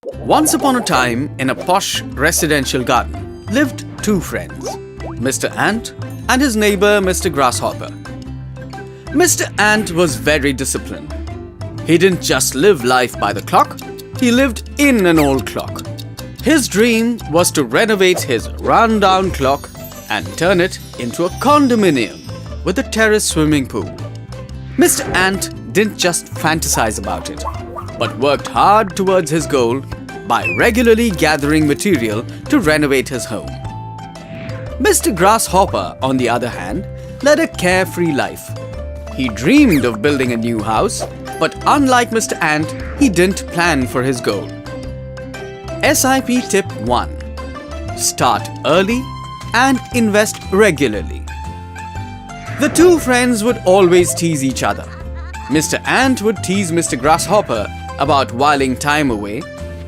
Once upon a time, in a posh residential garden, lived two friends, Mr. Ant and his neighbor Mr. Grasshopper. Mr. Ant was very disciplined. He didn't just live life by the clock, he lived in an old clock. His dream was to renovate his run-down clock and turn it into a condominium with a terrace swimming pool. Mr. Ant didn't just fantasize about it, but worked hard towards his goal by regularly gathering material to renovate his home. Mr. Grasshopper, on the other hand, led a carefree life. He dreamed of building a new house, but unlike Mr. Ant, he didn't plan for his goal. SIP Tip 1. Start early and invest regularly. The two friends would always tease each other. Mr. Ant would tease Mr. Grasshopper about whiling time away,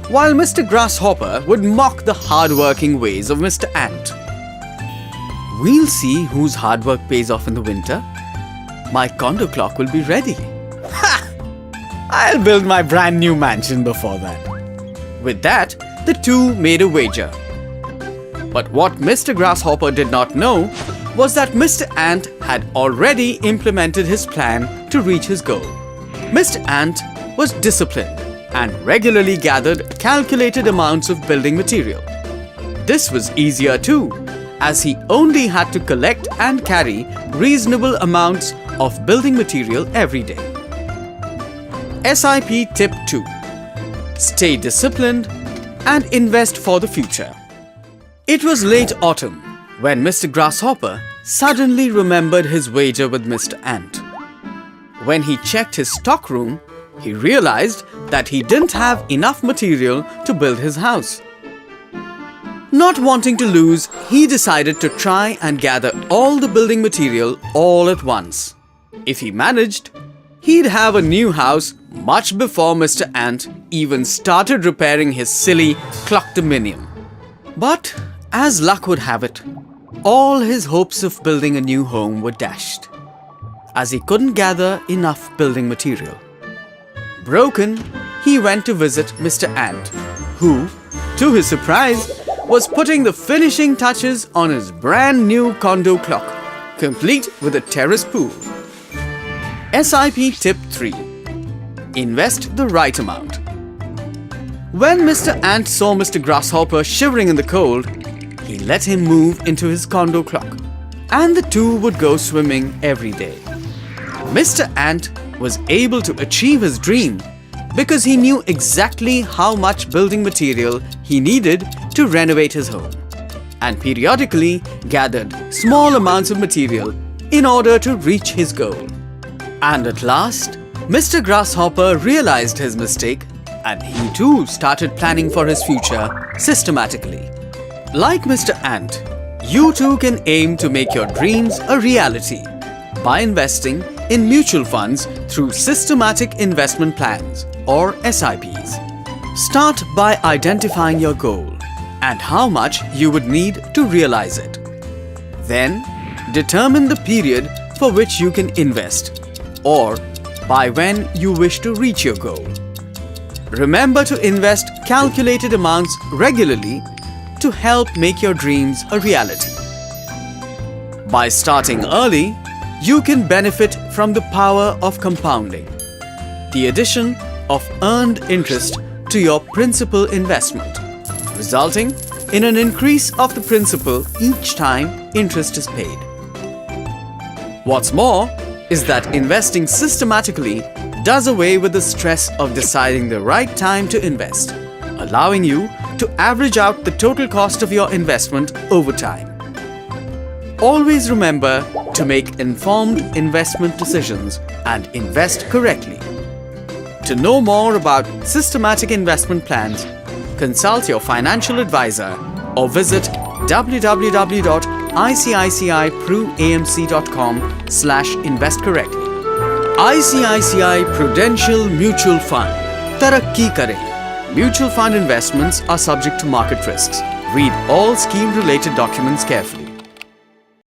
while Mr. Grasshopper would mock the hard-working ways of Mr. Ant. We'll see whose hard work pays off in the winter. My condo clock will be ready. Ha! I'll build my brand new mansion before that. With that, the two made a wager. But what Mr. Grasshopper did not know was that Mr. Ant had already implemented his plan to reach his goal. Mr. Ant was disciplined and regularly gathered calculated amounts of building material. This was easier too, as he only had to collect and carry reasonable amounts of building material every day. SIP Tip 2. Stay disciplined and invest for the future. It was late autumn when Mr. Grasshopper suddenly remembered his wager with Mr. Ant. When he checked his stockroom, he realized that he didn't have enough material to build his house. Not wanting to lose, he decided to try and gather all the building material all at once. If he managed, he'd have a new house much before Mr. Ant even started repairing his silly clockdominium. But, as luck would have it, all his hopes of building a new home were dashed, as he couldn't gather enough building material. Broken, he went to visit Mr. Ant, who, to his surprise, was putting the finishing touches on his brand new condo clock, complete with a terrace pool. SIP Tip 3. Invest the right amount. When Mr. Ant saw Mr. Grasshopper shivering in the cold, he let him move into his condo clock, and the two would go swimming every day. Mr. Ant was able to achieve his dream because he knew exactly how much building material he needed to renovate his home, and periodically gathered small amounts of material in order to reach his goal. And at last, Mr. Grasshopper realized his mistake, and he too started planning for his future systematically. Like Mr. Ant, you too can aim to make your dreams a reality by investing in mutual funds through systematic investment plans or SIPs. Start by identifying your goal and how much you would need to realize it. Then, determine the period for which you can invest, or by when you wish to reach your goal. Remember to invest calculated amounts regularly to help make your dreams a reality. By starting early, you can benefit from the power of compounding, the addition of earned interest to your principal investment, resulting in an increase of the principal each time interest is paid. What's more is that investing systematically does away with the stress of deciding the right time to invest, allowing you to average out the total cost of your investment over time. Always remember to make informed investment decisions and invest correctly. To know more about systematic investment plans, consult your financial advisor or visit www.icicipruamc.com/investcorrectly. ICICI Prudential Mutual Fund. Tarakki Kare. Mutual fund investments are subject to market risks. Read all scheme-related documents carefully.